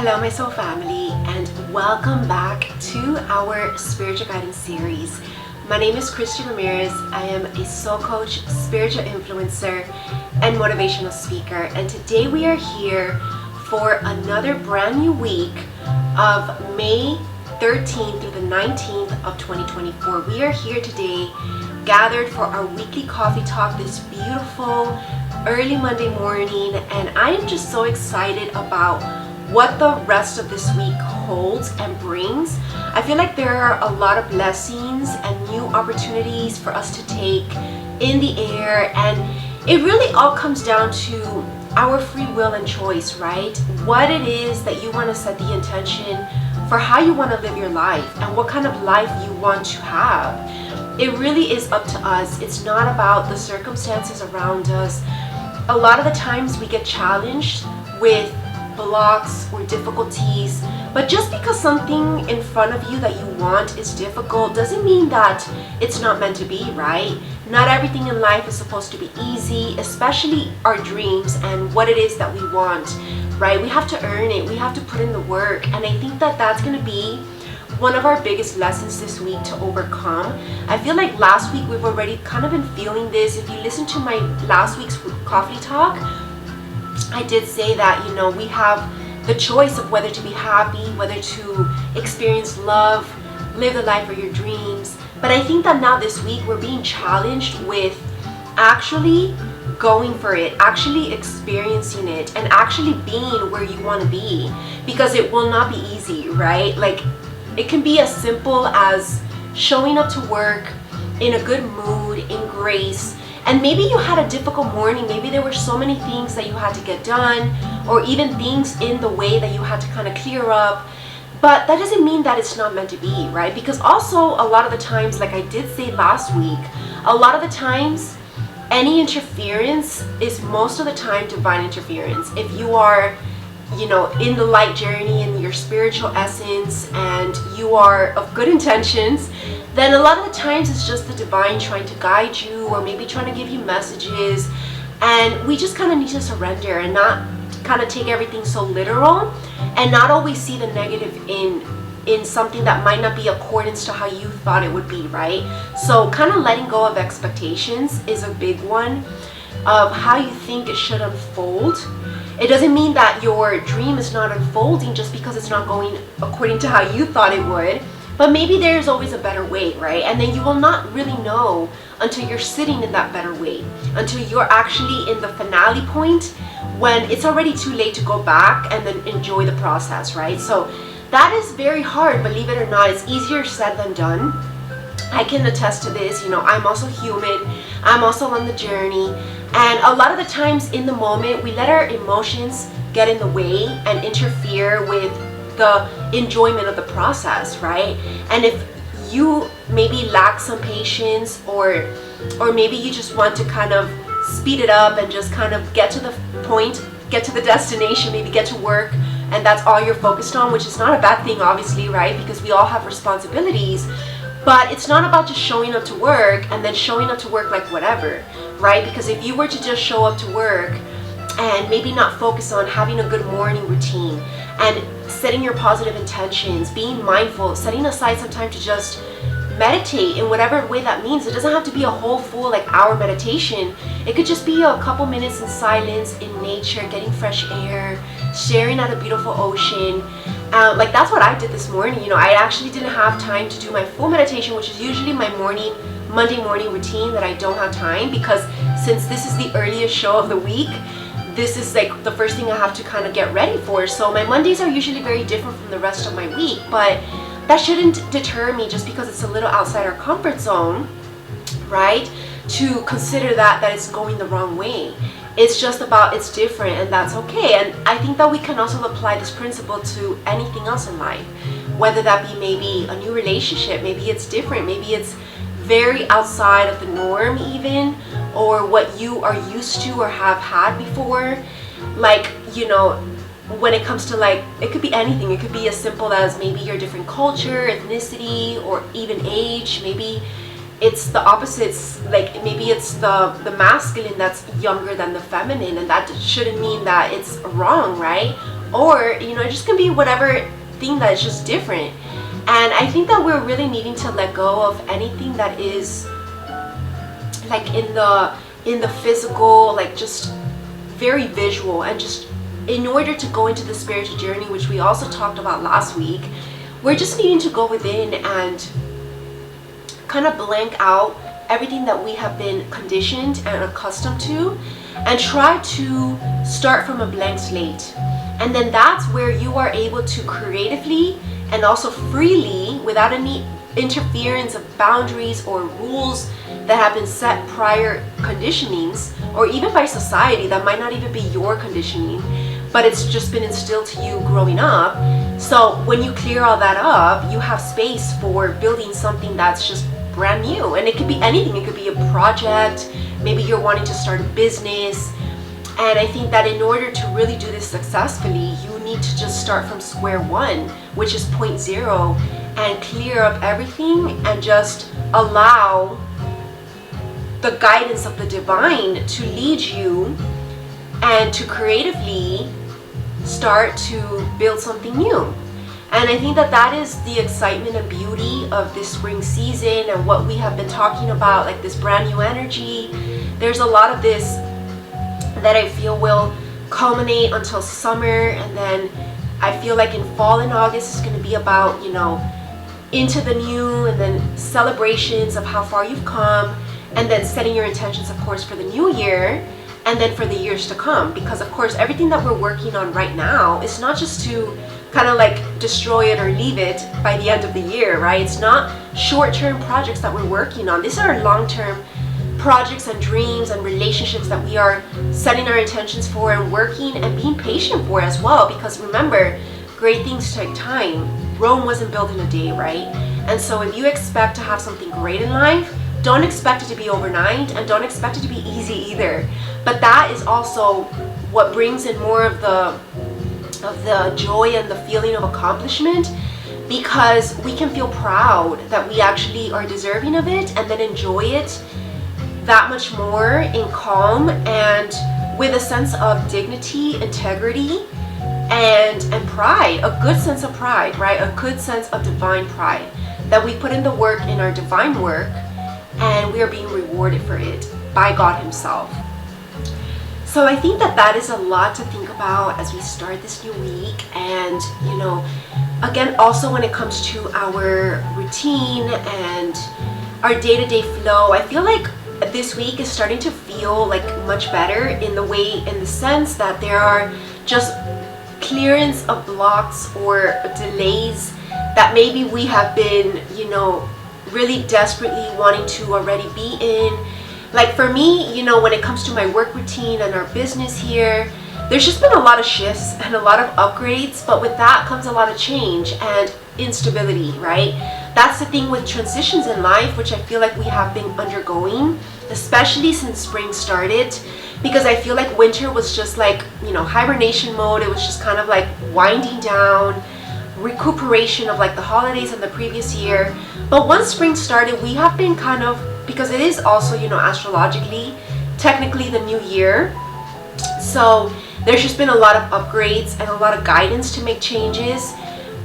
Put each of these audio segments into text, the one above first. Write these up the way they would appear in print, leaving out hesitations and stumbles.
Hello my soul family, and welcome back to our spiritual guidance series. My name is Christian Ramirez. I am a soul coach, spiritual influencer, and motivational speaker, and today we are here for another brand new week of May 13th through the 19th of 2024. We are here today gathered for our weekly coffee talk this beautiful early Monday morning, and I am just so excited about what the rest of this week holds and brings. I feel like there are a lot of blessings and new opportunities for us to take in the air, and it really all comes down to our free will and choice, right? What it is that you want to set the intention for how you want to live your life and what kind of life you want to have. It really is up to us. It's not about the circumstances around us. A lot of the times we get challenged with blocks or difficulties, but just because something in front of you that you want is difficult doesn't mean that it's not meant to be, right? Not everything in life is supposed to be easy, especially our dreams and what it is that we want, right? We have to earn it, we have to put in the work, and I think that that's going to be one of our biggest lessons this week to overcome. I feel like last week we've already kind of been feeling this. If you listen to my last week's coffee talk, I did say that, you know, we have the choice of whether to be happy, whether to experience love, live the life of your dreams. But I think that now this week we're being challenged with actually going for it, actually experiencing it, and actually being where you want to be, because it will not be easy, right? Like, it can be as simple as showing up to work in a good mood, in grace, and maybe you had a difficult morning, maybe there were so many things that you had to get done, or even things in the way that you had to kind of clear up, but that doesn't mean that it's not meant to be, right? Because also a lot of the times, like I did say last week, a lot of the times any interference is most of the time divine interference. If you are, you know, in the light journey, in your spiritual essence, and you are of good intentions, then a lot of the times it's just the divine trying to guide you, or maybe trying to give you messages, and we just kind of need to surrender and not kind of take everything so literal, and not always see the negative in something that might not be accordance to how you thought it would be, right? So kind of letting go of expectations is a big one of how you think it should unfold. It doesn't mean that your dream is not unfolding just because it's not going according to how you thought it would, but maybe there's always a better way, right? And then you will not really know until you're sitting in that better way, until you're actually in the finale point when it's already too late to go back and then enjoy the process, right? So that is very hard, believe it or not. It's easier said than done. I can attest to this. You know, I'm also human. I'm also on the journey. And a lot of the times in the moment, we let our emotions get in the way and interfere with the enjoyment of the process, right? And if you maybe lack some patience, or maybe you just want to kind of speed it up and just kind of get to the point, get to the destination, maybe get to work, and that's all you're focused on, which is not a bad thing, obviously, right? Because we all have responsibilities. But it's not about just showing up to work and then showing up to work like whatever, right? Because if you were to just show up to work and maybe not focus on having a good morning routine and setting your positive intentions, being mindful, setting aside some time to just meditate in whatever way that means. It doesn't have to be a whole full like hour meditation. It could just be a couple minutes in silence, in nature, getting fresh air, staring at a beautiful ocean. Like that's what I did this morning. You know, I actually didn't have time to do my full meditation, which is usually my Monday morning routine, that I don't have time, because since this is the earliest show of the week, this is like the first thing I have to kind of get ready for. So my Mondays are usually very different from the rest of my week, but that shouldn't deter me just because it's a little outside our comfort zone, right? To consider that it's going the wrong way. It's just about, it's different, and that's okay. And I think that we can also apply this principle to anything else in life, whether that be maybe a new relationship, maybe it's different, maybe it's very outside of the norm even, or what you are used to or have had before. Like, you know, when it comes to like, it could be anything. It could be as simple as maybe your different culture, ethnicity, or even age. Maybe it's the opposites, like maybe it's the masculine that's younger than the feminine, and that shouldn't mean that it's wrong, right? or it just can be whatever thing that is just different. And I think that we're really needing to let go of anything that is like in the physical, like just very visual, and just in order to go into the spiritual journey, which we also talked about last week, we're just needing to go within and kind of blank out everything that we have been conditioned and accustomed to, and try to start from a blank slate. And then that's where you are able to creatively and also freely, without any interference of boundaries or rules that have been set prior conditionings, or even by society that might not even be your conditioning, but it's just been instilled to you growing up. So when you clear all that up, you have space for building something that's just brand new. And it could be anything. It could be a project. Maybe you're wanting to start a business. And I think that in order to really do this successfully, you need to just start from square one, which is point zero, and clear up everything and just allow the guidance of the divine to lead you and to creatively start to build something new. And I think that that is the excitement and beauty of this spring season and what we have been talking about, like this brand new energy. There's a lot of this that I feel will culminate until summer, and then I feel like in fall and August is going to be about, into the new, and then celebrations of how far you've come, and then setting your intentions, of course, for the new year, and then for the years to come. Because of course everything that we're working on right now is not just to kind of like destroy it or leave it by the end of the year, right? It's not short-term projects that we're working on. These are long-term projects and dreams and relationships that we are setting our intentions for and working and being patient for as well. Because remember, great things take time. Rome wasn't built in a day, right? And so if you expect to have something great in life, don't expect it to be overnight, and don't expect it to be easy either. But that is also what brings in more of the joy and the feeling of accomplishment, because we can feel proud that we actually are deserving of it, and then enjoy it that much more in calm and with a sense of dignity, integrity, and pride, a good sense of pride, right? A good sense of divine pride, that we put in the work in our divine work, and we are being rewarded for it by God Himself. So I think that that is a lot to think about as we start this new week. And again, also when it comes to our routine and our day-to-day flow, I feel like this week is starting to feel like much better in the sense that there are just clearance of blocks or delays that maybe we have been, really desperately wanting to already be in. Like for me, when it comes to my work routine and our business here, there's just been a lot of shifts and a lot of upgrades, but with that comes a lot of change and instability, right? That's the thing with transitions in life, which I feel like we have been undergoing, especially since spring started, because I feel like winter was just like, hibernation mode. It was just kind of like winding down, recuperation of like the holidays and the previous year. But once spring started, we have been kind of, because it is also, astrologically, technically the new year. So there's just been a lot of upgrades and a lot of guidance to make changes.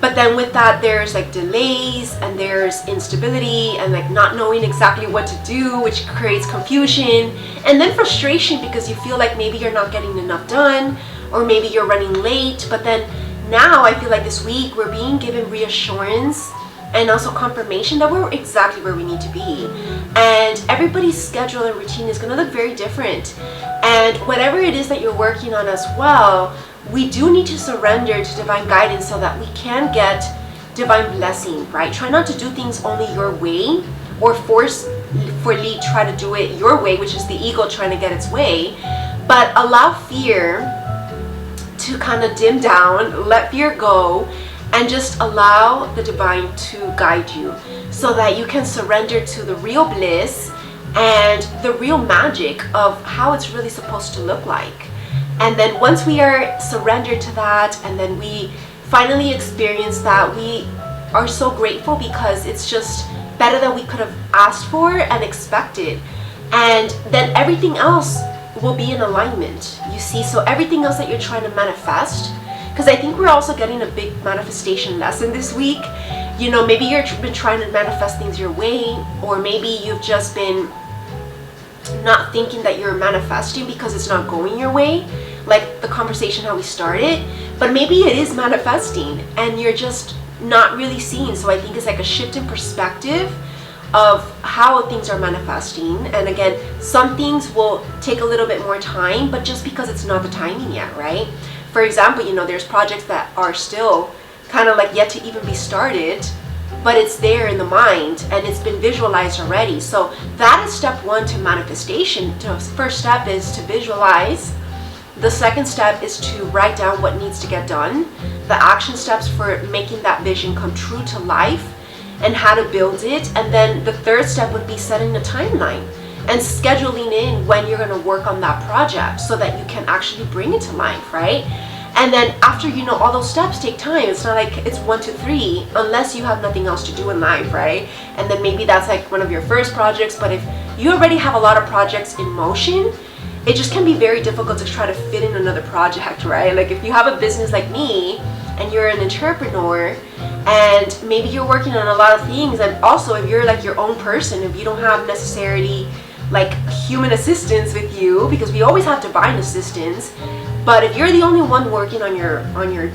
But then with that, there's like delays and there's instability and like not knowing exactly what to do, which creates confusion and then frustration, because you feel like maybe you're not getting enough done, or maybe you're running late. But then now I feel like this week we're being given reassurance and also confirmation that we're exactly where we need to be. And everybody's schedule and routine is going to look very different. And whatever it is that you're working on as well, we do need to surrender to divine guidance so that we can get divine blessing, right? Try not to do things only your way, or forcefully try to do it your way, which is the ego trying to get its way. But allow fear to kind of dim down, let fear go, and just allow the divine to guide you so that you can surrender to the real bliss and the real magic of how it's really supposed to look like. And then once we are surrendered to that, and then we finally experience that, we are so grateful, because it's just better than we could have asked for and expected. And then everything else will be in alignment, you see. So everything else that you're trying to manifest because I think we're also getting a big manifestation lesson this week. You know, maybe you've been trying to manifest things your way, or maybe you've just been not thinking that you're manifesting because it's not going your way, like the conversation how we started. But maybe it is manifesting and you're just not really seeing. So I think it's like a shift in perspective of how things are manifesting. And again, some things will take a little bit more time, but just because it's not the timing yet, right? For example, you know, there's projects that are still kind of like yet to even be started, but it's there in the mind and it's been visualized already. So that is step one to manifestation. The first step is to visualize. The second step is to write down what needs to get done, the action steps for making that vision come true to life, and how to build it. And then the third step would be setting a timeline and scheduling in when you're going to work on that project so that you can actually bring it to life, right? And then after, you know, all those steps take time. It's not like it's 1, 2, 3, unless you have nothing else to do in life, right? And then maybe that's like one of your first projects. But if you already have a lot of projects in motion, it just can be very difficult to try to fit in another project, right? Like if you have a business like me and you're an entrepreneur and maybe you're working on a lot of things, and also if you're like your own person, if you don't have necessarily like human assistance with you, because we always have divine assistance, but if you're the only one working on your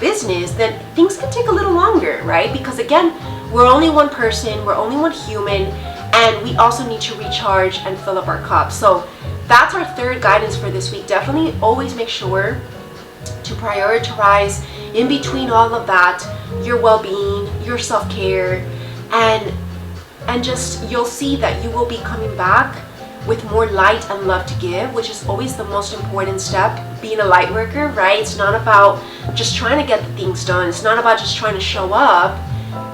business, then things can take a little longer, right? Because again, we're only one person, we're only one human, and we also need to recharge and fill up our cup. So that's our third guidance for this week. Definitely always make sure to prioritize in between all of that your well-being, your self-care, and just you'll see that you will be coming back with more light and love to give, which is always the most important step, being a light worker, right? It's not about just trying to get the things done. It's not about just trying to show up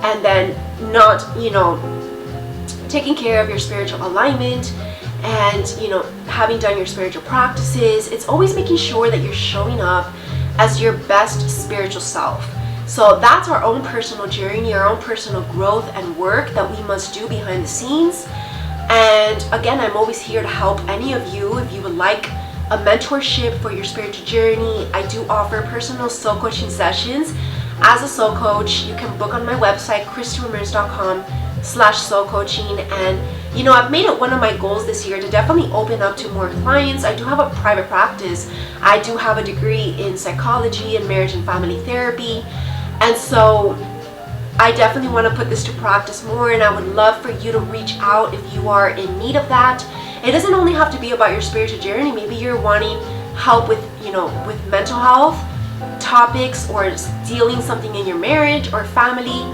and then not, you know, taking care of your spiritual alignment and, you know, having done your spiritual practices. It's always making sure that you're showing up as your best spiritual self. So that's our own personal journey, our own personal growth and work that we must do behind the scenes. And again, I'm always here to help any of you. If you would like a mentorship for your spiritual journey, I do offer personal soul coaching sessions. As a soul coach, you can book on my website, christyramirez.com/soul coaching. And you know, I've made it one of my goals this year to definitely open up to more clients. I do have a private practice. I do have a degree in psychology and marriage and family therapy. And so I definitely want to put this to practice more, and I would love for you to reach out if you are in need of that. It doesn't only have to be about your spiritual journey. Maybe you're wanting help with, you know, with mental health topics, or dealing something in your marriage or family,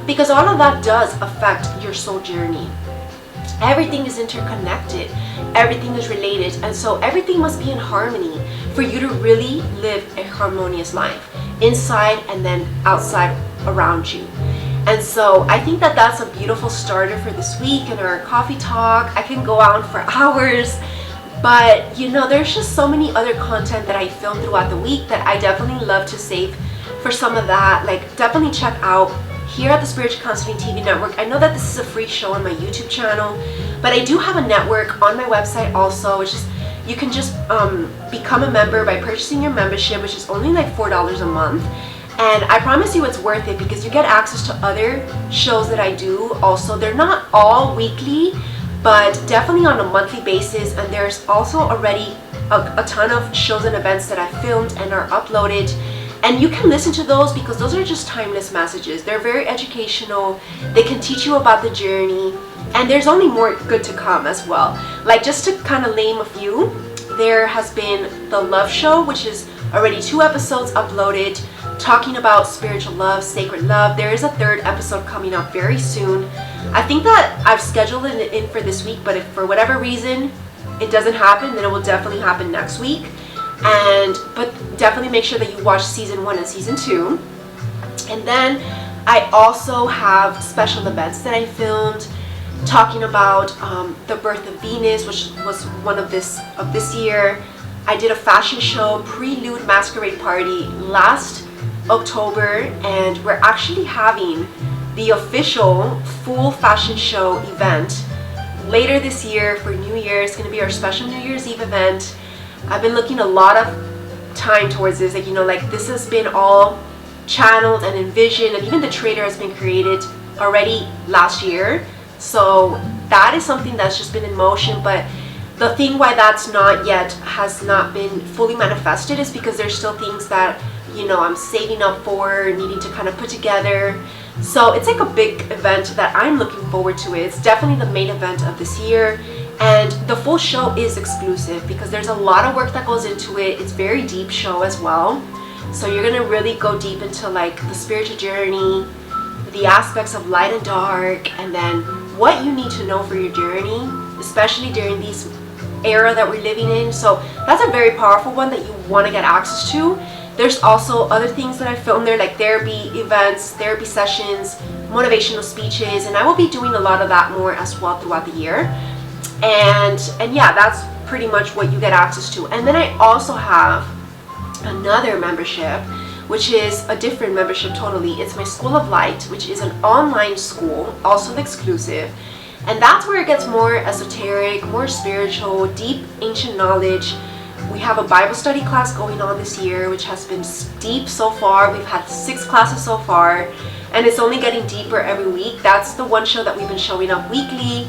because all of that does affect your soul journey. Everything is interconnected, everything is related, and so everything must be in harmony for you to really live a harmonious life inside and then outside around you. And so I think that that's a beautiful starter for this week in our coffee talk. I can go on for hours, but you know, there's just so many other content that I film throughout the week that I definitely love to save for some of that. Like, definitely check out here at the Spiritual Counseling TV Network. I know that this is a free show on my YouTube channel, but I do have a network on my website also, which is, you can just become a member by purchasing your membership, which is only like $4 a month. And I promise you it's worth it, because you get access to other shows that I do also. They're not all weekly, but definitely on a monthly basis. And there's also already a ton of shows and events that I filmed and are uploaded. And you can listen to those, because those are just timeless messages. They're very educational. They can teach you about the journey. And there's only more good to come as well. Like, just to kind of name a few, there has been The Love Show, which is already 2 episodes uploaded, talking about spiritual love, sacred love. There is a 3rd episode coming up very soon. I think that I've scheduled it in for this week, but if for whatever reason it doesn't happen, then it will definitely happen next week. But definitely make sure that you watch season 1 and season 2. And then I also have special events that I filmed talking about the birth of Venus, which was one of this year. I did a fashion show, Prelude Masquerade Party, last October, and we're actually having the official full fashion show event later this year for New Year. It's going to be our special New Year's Eve event. I've been looking a lot of time towards this. Like, like this has been all channeled and envisioned, and even the trailer has been created already last year. So that is something that's just been in motion. But the thing why that's not yet has not been fully manifested is because there's still things that I'm saving up for, needing to kind of put together. So it's like a big event that I'm looking forward to. It's definitely the main event of this year, and the full show is exclusive because there's a lot of work that goes into it. It's a very deep show as well, so you're gonna really go deep into like the spiritual journey, the aspects of light and dark, and then what you need to know for your journey, especially during these era that we're living in. So that's a very powerful one that you want to get access to. There's also other things that I filmed there, like therapy events, therapy sessions, motivational speeches, and I will be doing a lot of that more as well throughout the year. And yeah, that's pretty much what you get access to. And then I also have another membership, which is a different membership totally. It's my School of Light, which is an online school, also exclusive. And that's where it gets more esoteric, more spiritual, deep ancient knowledge. We have a Bible study class going on this year, which has been deep so far. We've had 6 classes so far, and it's only getting deeper every week. That's the one show that we've been showing up weekly.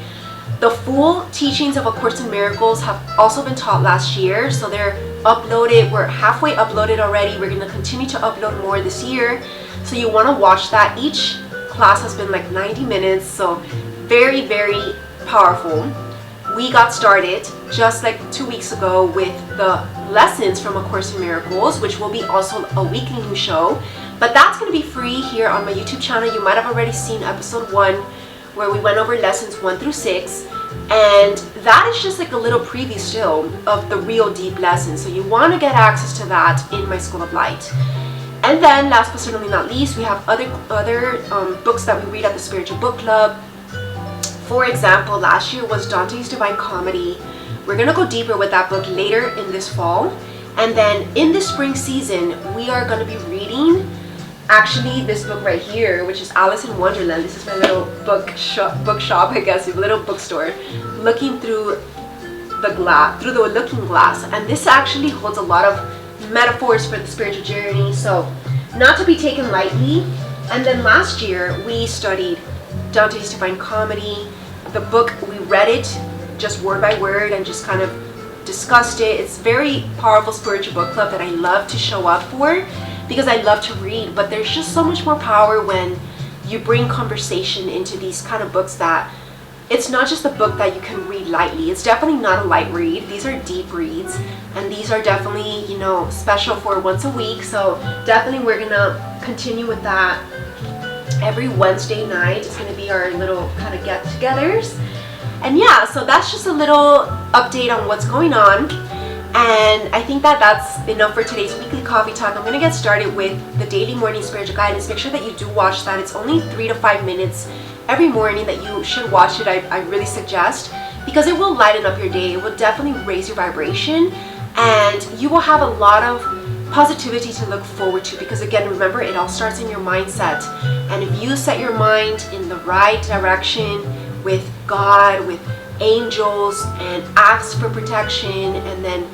The full teachings of A Course in Miracles have also been taught last year, so they're uploaded. We're halfway uploaded already. We're going to continue to upload more this year, so you want to watch that. Each class has been like 90 minutes, so very, very powerful. We got started just like 2 weeks ago with the lessons from A Course in Miracles, which will be also a weekly new show. But that's going to be free here on my YouTube channel. You might have already seen episode 1, where we went over lessons 1 through 6. And that is just like a little preview still of the real deep lessons. So you want to get access to that in my School of Light. And then last but certainly not least, we have other books that we read at the Spiritual Book Club. For example, last year was Dante's Divine Comedy. We're going to go deeper with that book later in this fall. And then in the spring season, we are going to be reading actually this book right here, which is Alice in Wonderland. This is my little bookshop, I guess, a little bookstore, looking through the looking glass. And this actually holds a lot of metaphors for the spiritual journey, so not to be taken lightly. And then last year, we studied Dante's Divine Comedy. The book, we read it just word by word and just kind of discussed it. It's very powerful spiritual book club that I love to show up for because I love to read, but there's just so much more power when you bring conversation into these kind of books, that it's not just a book that you can read lightly. It's definitely not a light read. These are deep reads, and these are definitely, special for once a week. So definitely we're gonna continue with that. Every Wednesday night is going to be our little kind of get-togethers. And yeah, so that's just a little update on what's going on. And I think that that's enough for today's weekly coffee talk. I'm going to get started with the daily morning spiritual guidance. Make sure that you do watch that. It's only 3 to 5 minutes every morning that you should watch it. I really suggest, because it will lighten up your day. It will definitely raise your vibration, and you will have a lot of positivity to look forward to, because again, remember, it all starts in your mindset. And if you set your mind in the right direction with God, with angels, and ask for protection and then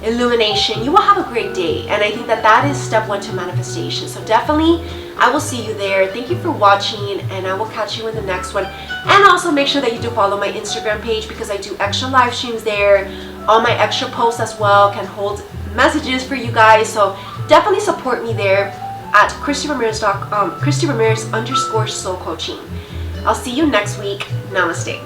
illumination, you will have a great day. And I think that that is step 1 to manifestation. So definitely I will see you there. Thank you for watching, and I will catch you in the next one. And also make sure that you do follow my Instagram page, because I do extra live streams there. All my extra posts as well can hold messages for you guys, so definitely support me there at Christy_Ramirez_soul coaching. I'll see you next week. Namaste.